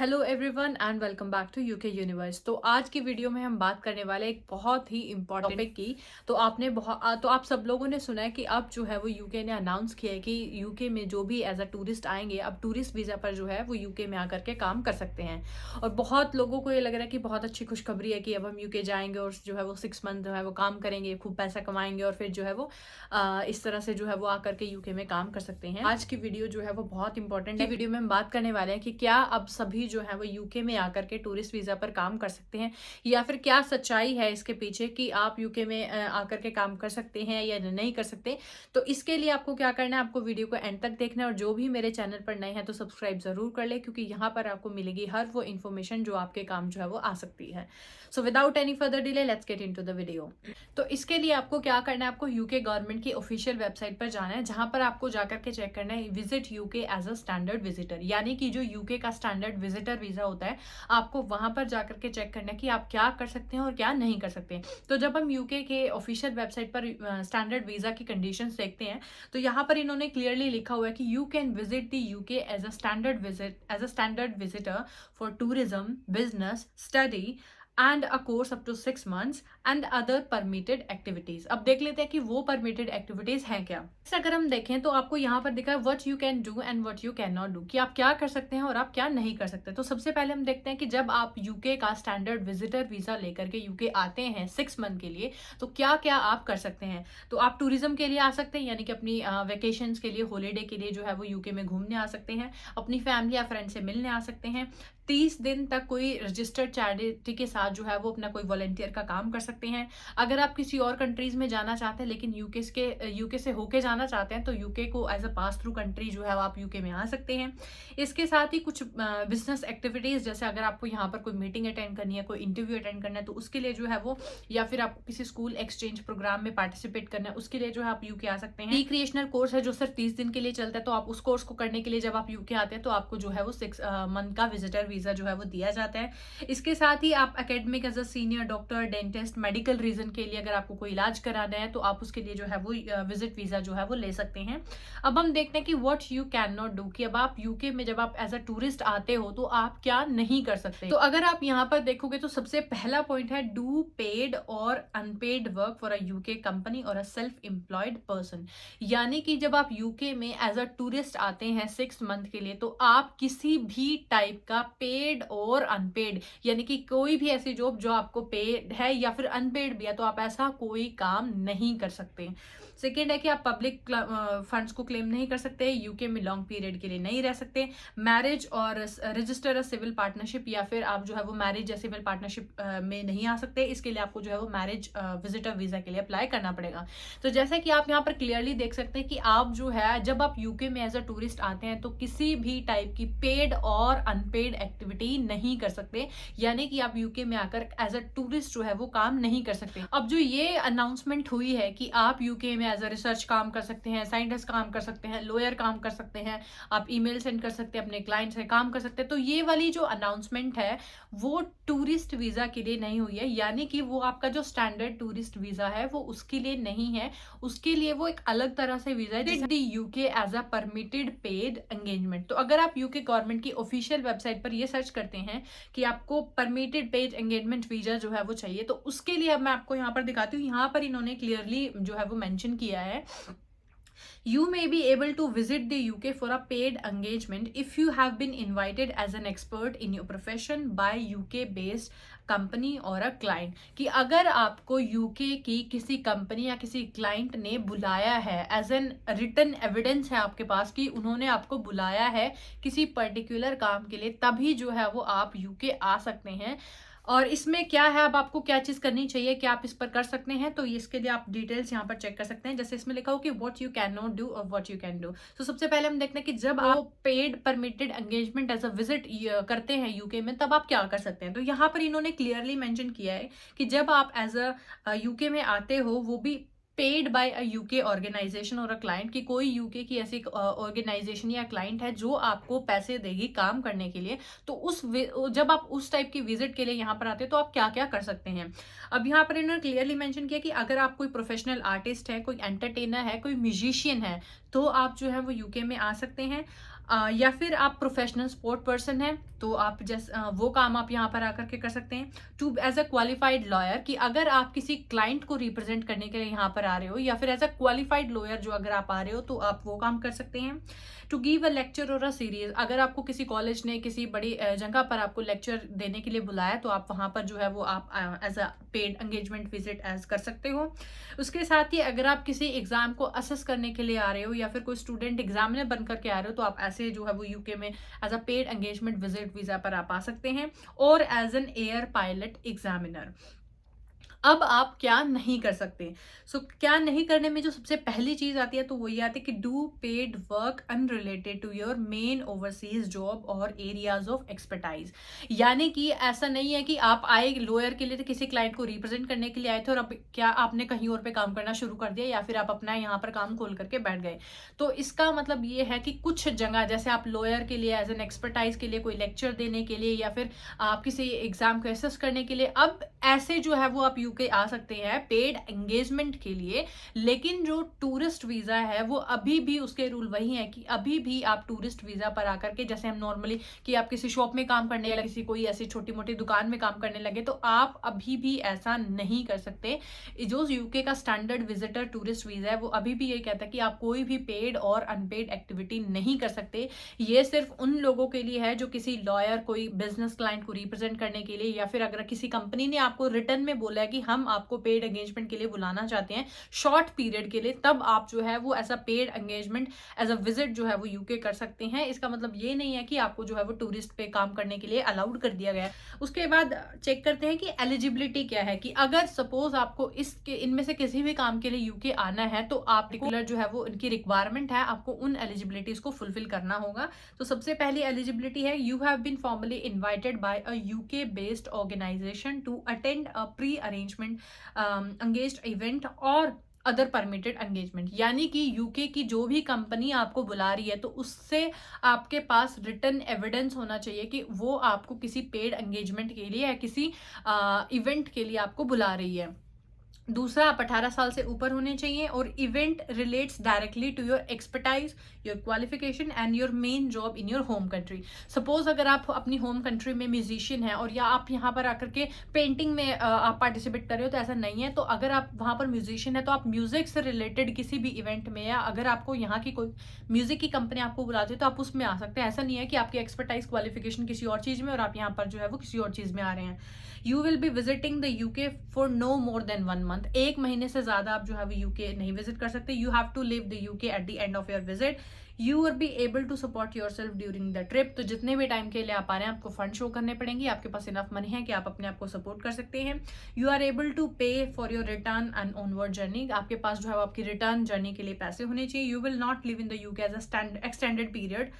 Hello everyone and welcome back to UK universe. तो आज की वीडियो में हम बात करने वाले एक बहुत ही इम्पोर्टेंट टॉपिक की। तो आप सब लोगों ने सुना है कि अब जो है वो यूके ने अनाउंस किया है कि यूके में जो भी एज अ टूरिस्ट आएंगे अब टूरिस्ट वीज़ा पर जो है वो यूके में आकर के काम कर सकते हैं। और बहुत लोगों को ये लग रहा है कि बहुत अच्छी खुशखबरी है कि अब हम यूके जाएंगे और जो है वो 6 मंथ जो है वो काम करेंगे, खूब पैसा कमाएंगे और फिर जो है वो इस तरह से जो है वो आकर के यूके में काम कर सकते हैं। आज की वीडियो जो है वो बहुत इंपॉर्टेंट है। वीडियो में हम बात करने वाले हैं कि क्या अब सभी जो है वो यूके में आकर के टूरिस्ट वीजा पर काम कर सकते हैं, या फिर क्या सच्चाई है इसके पीछे कि आप यूके में आकर के काम कर सकते हैं या नहीं कर सकते। तो इसके लिए आपको क्या करना है, आपको वीडियो को एंड तक देखना है और जो भी मेरे चैनल पर नए हैं तो सब्सक्राइब जरूर कर ले, क्योंकि यहाँ पर आपको मिलेगी हर वो इन्फॉर्मेशन जो आपके काम जो है वो आ सकती है। So without any further delay let's get into the video. तो इसके लिए आपको क्या करना है, आपको यूके गवर्नमेंट की ऑफिशियल वेबसाइट पर जाना है, जहां पर आपको जाकर के चेक करना है visit UK as a standard visitor, यानी कि जो यूके का स्टैंडर्ड विजिटर वीजा होता है आपको वहां पर जाकर के चेक करना है कि आप क्या कर सकते हैं और क्या नहीं कर सकते। तो जब हम यूके के ऑफिशियल वेबसाइट पर स्टैंडर्ड वीजा की कंडीशंस देखते हैं तो यहाँ पर इन्होंने क्लियरली लिखा हुआ है कि you can visit the UK as a standard visitor for tourism, business, study and a course up to 6 months and other permitted activities. अब देख लेते हैं कि वो परमिटेड एक्टिविटीज हैं क्या। अगर हम देखें तो आपको यहाँ पर दिखा है what you can do and what you can not do, कि आप क्या कर सकते हैं और आप क्या नहीं कर सकते। तो सबसे पहले हम देखते हैं कि जब आप यूके का स्टैंडर्ड विजिटर वीजा लेकर के यूके आते हैं 6 मंथ के लिए तो क्या क्या आप कर सकते हैं। तो आप टूरिज्म के लिए आ सकते हैं, यानी कि अपनी वेकेशंस के लिए, हॉलीडे के लिए जो है वो यूके में घूमने आ सकते हैं, अपनी फैमिली या फ्रेंड से मिलने आ सकते हैं, 30 दिन तक कोई रजिस्टर्ड चैरिटी के साथ जो है वो अपना कोई वॉलंटियर का काम कर सकते हैं। अगर आप किसी और कंट्रीज में जाना चाहते हैं लेकिन यूके से होके जाना चाहते हैं तो यूके को as a pass through country जो है वो आप यूके में आ सकते हैं। इसके साथ ही कुछ बिजनेस एक्टिविटीज, जैसे अगर आपको यहाँ पर कोई मीटिंग अटेंड करनी है, कोई इंटरव्यू अटेंड करना है तो उसके लिए जो है वो, या फिर आपको किसी स्कूल एक्सचेंज प्रोग्राम में पार्टिसिपेट करना है उसके लिए जो है आप यूके आ सकते हैं। रिक्रिएशनल कोर्स है जो सिर्फ 30 दिन के लिए चलता है, तो आप उस कोर्स को करने के लिए जब आप यूके आते हैं तो आपको जो है वो 6 मंथ का विजिटर वीजा जो है वो दिया जाता है। इसके साथ ही आप academic as a senior doctor, dentist, medical reason के लिए अगर आपको कोई इलाज कराना है तो आप उसके लिए जो है वो विजिट वीजा जो है वो ले सकते हैं। अब हम देखते हैं कि what you can not do, कि अब आप यूके में जब आप एज अ टूरिस्ट आते हो तो आप क्या नहीं कर सकते। तो अगर आप यहाँ पर देखोगे तो सबसे पहला पॉइंट है डू पेड और unpaid work for a UK company और अ सेल्फ एम्प्लॉयड पर्सन, यानी कि जब आप यूके में एज अ टूरिस्ट आते हैं 6 मंथ के लिए तो आप किसी भी टाइप का पेड और अनपेड, यानी कि कोई भी ऐसी जॉब जो आपको पेड है या फिर अनपेड भी है तो आप ऐसा कोई काम नहीं कर सकते। सेकेंड है कि आप पब्लिक फंड्स को क्लेम नहीं कर सकते, यूके में लॉन्ग पीरियड के लिए नहीं रह सकते, मैरिज और रजिस्टर अ सिविल पार्टनरशिप, या फिर आप जो है वो मैरिज या सिविल पार्टनरशिप में नहीं आ सकते। इसके लिए आपको जो है वो मैरिज विजिटर वीजा के लिए अप्लाई करना पड़ेगा। तो जैसे कि आप यहाँ पर क्लियरली देख सकते हैं कि आप जो है जब आप यूके में एज अ टूरिस्ट आते हैं तो किसी भी टाइप की पेड और अनपेड एक्टिविटी नहीं कर सकते, यानी कि आप यूके में आकर एज अ टूरिस्ट जो है वो काम नहीं कर सकते। अब जो ये अनाउंसमेंट हुई है कि आप यूके में एज अ रिसर्च काम कर सकते हैं, साइंटिस्ट काम कर सकते हैं, लॉयर काम कर सकते हैं, आप ईमेल सेंड कर सकते हैं, अपने क्लाइंट से काम कर सकते हैं, तो ये वाली जो अनाउंसमेंट है वो टूरिस्ट वीजा के लिए नहीं हुई है, यानी कि वो आपका जो स्टैंडर्ड टूरिस्ट वीजा है वो उसके लिए नहीं है। उसके लिए वो एक अलग तरह से वीजा है, the UK as a permitted paid engagement. तो अगर आप यूके गवर्नमेंट की ऑफिशियल वेबसाइट पर ये सर्च करते हैं कि आपको परमिटेड पेड एंगेजमेंट वीजा जो है वो चाहिए, तो उसके लिए अब मैं आपको यहाँ पर दिखाती हूँ। यहाँ पर इन्होंने क्लियरली जो है वो मेंशन किया है, you may be able to visit the UK for a paid engagement if you have been invited as an expert in your profession by UK based company और अ क्लाइंट, कि अगर आपको UK की किसी company या किसी client ने बुलाया है, एज एन रिटन एविडेंस है आपके पास कि उन्होंने आपको बुलाया है किसी पर्टिकुलर काम के लिए, तभी जो है वो आप यूके आ सकते हैं। और इसमें क्या है, अब आपको क्या चीज करनी चाहिए कि आप इस पर कर सकते हैं, तो इसके लिए आप डिटेल्स यहाँ पर चेक कर सकते हैं। जैसे इसमें लिखा हो कि what you can not do और व्हाट यू कैन डू। तो सबसे पहले हम देखते हैं कि जब आप paid permitted engagement as a visit करते हैं यूके में तब आप क्या कर सकते हैं। तो यहाँ पर इन्होंने क्लियरली मेंशन किया है कि जब आप एज अ यूके में आते हो, वो भी paid by a UK organisation और अ क्लाइंट, की कोई यूके की ऐसी ऑर्गेनाइजेशन या क्लाइंट है जो आपको पैसे देगी काम करने के लिए, तो जब आप उस टाइप की विजिट के लिए यहाँ पर आते हैं तो आप क्या क्या कर सकते हैं। अब यहाँ पर इन्होंने क्लियरली मेंशन किया कि अगर आप कोई प्रोफेशनल आर्टिस्ट है, कोई एंटरटेनर है, कोई म्यूजिशियन है, तो आप जो है वो यूके में आ सकते हैं। या फिर आप प्रोफेशनल स्पोर्ट पर्सन है, तो आप वो काम आप यहाँ पर आकर के कर सकते हैं। Two as a qualified lawyer, कि अगर आप किसी क्लाइंट को रिप्रेजेंट करने के लिए यहाँ पर आ रहे हो, या फिर एज अ क्वालिफाइड लॉयर जो अगर आप आ रहे हो तो आप वो काम कर सकते हैं। टू गिव अ लेक्चर और अ सीरीज, अगर आपको किसी कॉलेज ने किसी बड़ी जगह पर आपको लेक्चर देने के लिए बुलाया तो आप वहाँ पर जो है वो आप as a paid engagement visit as कर सकते हो। उसके साथ ही अगर आप किसी एग्जाम को असेस करने के लिए आ रहे हो, या फिर कोई स्टूडेंट एग्जामिनर बनकर के आ रहे हो, तो आप ऐसे जो है वो यूके में as a paid engagement visit visa पर आप आ सकते हैं। और as an air pilot examiner. अब आप क्या नहीं कर सकते। क्या नहीं करने में जो सबसे पहली चीज आती है तो वो ये आती है कि do paid work unrelated to your main overseas job और एरियाज ऑफ एक्सपर्टाइज। यानी कि ऐसा नहीं है कि आप आए लॉयर के लिए तो किसी क्लाइंट को रिप्रेजेंट करने के लिए आए थे और अब क्या आपने कहीं और पे काम करना शुरू कर दिया, या फिर आप अपना यहाँ पर काम खोल करके बैठ गए। तो इसका मतलब ये है कि कुछ जगह जैसे आप लॉयर के लिए एज एन एक्सपर्टाइज के लिए कोई लेक्चर देने के लिए, या फिर आप किसी एग्जाम को असेस करने के लिए, अब ऐसे जो है वो आप यूके आ सकते हैं पेड एंगेजमेंट के लिए। लेकिन जो टूरिस्ट वीजा है वो अभी भी उसके रूल वही है कि अभी भी आप टूरिस्ट वीजा पर आकर के, जैसे हम नॉर्मली कि आप किसी शॉप में काम करने लगे, किसी कोई ऐसी छोटी मोटी दुकान में काम करने लगे, तो आप अभी भी ऐसा नहीं कर सकते। जो यूके का स्टैंडर्ड विजिटर टूरिस्ट वीजा है वो अभी भी ये कहता है कि आप कोई भी पेड और अनपेड एक्टिविटी नहीं कर सकते। ये सिर्फ उन लोगों के लिए है जो किसी लॉयर, कोई बिजनेस क्लाइंट को रिप्रेजेंट करने के लिए, या फिर अगर किसी कंपनी ने आपको रिटर्न में बोला है कि हम आपको पेड एंगेजमेंट के लिए बुलाना चाहते हैं शॉर्ट पीरियड के लिए, तब आप जो है वो ऐसा paid engagement as a visit जो है वो यूके कर सकते हैं। इसका मतलब ये नहीं है कि आपको जो है वो टूरिस्ट पे काम करने के लिए अलाउड कर दिया गया है। उसके बाद चेक करते हैं कि एलिजिबिलिटी क्या है, कि अगर सपोज आपको इनमें से किसी भी काम के लिए यूके आना है तो आप पर्टिकुलर जो है वो इनकी रिक्वायरमेंट है, आपको उन एलिजिबिलिटीज को फुलफिल करना होगा। तो सबसे पहली एलिजिबिलिटी है you have been formally invited by a UK based organisation to attend a pre arrangement engaged event और अदर परमिटेड एंगेजमेंट। यानी कि यूके की जो भी कंपनी आपको बुला रही है तो उससे आपके पास रिटर्न एविडेंस होना चाहिए कि वो आपको किसी पेड एंगेजमेंट के लिए या किसी इवेंट के लिए आपको बुला रही है। दूसरा, आप 18 साल से ऊपर होने चाहिए और event relates directly to your expertise, your qualification and your main job in your home country. Suppose अगर आप अपनी होम कंट्री में म्यूजिशियन हैं और या आप यहाँ पर आकर के पेंटिंग में आप पार्टिसिपेट कर रहे हो, तो ऐसा नहीं है। तो अगर आप वहाँ पर म्यूजिशियन है तो आप म्यूजिक से रिलेटेड किसी भी इवेंट में, या अगर आपको यहाँ की कोई म्यूजिक की कंपनी आपको बुलाती है तो आप उसमें आ सकते हैं। ऐसा नहीं है कि आपकी एक्सपर्टाइज क्वालिफिकेशन किसी और चीज़ में और आप यहाँ पर जो है वो किसी और चीज़ में आ रहे हैं। You will be visiting the UK for no more than 1 month. एक महीने से ज्यादा आप जो है वो यूके नहीं विजिट कर सकते। You have to leave the UK at the end of your visit. You are be able to support yourself during the trip. तो जितने भी टाइम के लिए आप आ रहे हैं आपको फंड शो करने पड़ेंगे, आपके पास इनफ मनी है कि आप अपने आप को सपोर्ट कर सकते हैं। यू आर एबल टू पे for your return and onward journey. आपके पास जो है वो आपकी रिटर्न जर्नी के लिए पैसे होने चाहिए। You will not live in the UK as a extended period.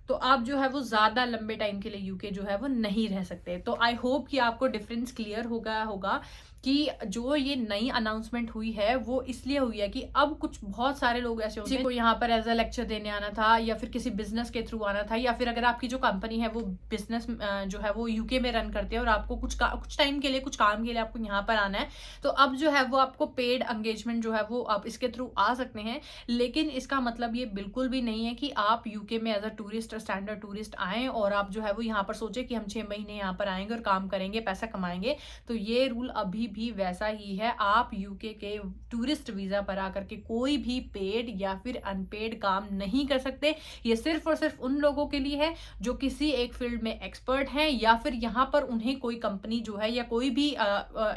तो आप जो है वो ज्यादा लंबे टाइम के लिए यूके जो है वो नहीं रह सकते। तो आई होप कि आपको डिफरेंस क्लियर होगा कि जो ये नई अनाउंसमेंट हुई है वो इसलिए हुई है कि अब कुछ बहुत सारे लोग ऐसे होंगे को यहाँ पर एज अ लेक्चर देने आना था, या फिर किसी बिजनेस के थ्रू आना था, या फिर अगर आपकी जो कंपनी है वो बिजनेस जो है वो यूके में रन करते हैं और आपको कुछ टाइम के लिए, कुछ काम के लिए आपको यहाँ पर आना है, तो अब जो है वो आपको पेड एंगेजमेंट जो है वो आप इसके थ्रू आ सकते हैं। लेकिन इसका मतलब ये बिल्कुल भी नहीं है कि आप यूके में as a tourist, standard tourist आए और आप जो है वो यहाँ पर सोचे कि हम 6 महीने यहाँ पर आएंगे और काम करेंगे, पैसा कमाएंगे। तो ये रूल अभी भी वैसा ही है। आप यूके के टूरिस्ट वीजा पर आकर के कोई भी पेड या फिर अनपेड काम नहीं कर सकते। ये सिर्फ और सिर्फ उन लोगों के लिए है जो किसी एक फील्ड में एक्सपर्ट हैं, या फिर यहाँ पर उन्हें कोई कंपनी जो है या कोई भी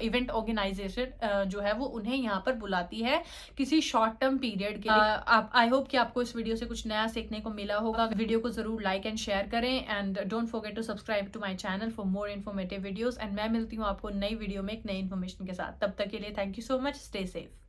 इवेंट ऑर्गेनाइजेशन जो है वो उन्हें यहाँ पर बुलाती है किसी शॉर्ट टर्म पीरियड के लिए। आई होप कि आपको इस वीडियो से कुछ नया सीखने को मिला होगा। वीडियो को जरूर लाइक एंड शेयर करें and don't forget to subscribe to my channel for more informative videos. एंड मैं मिलती हूँ आपको नई वीडियो में एक नई इन्फॉर्मेशन के साथ। तब तक के लिए thank you so much. Stay safe.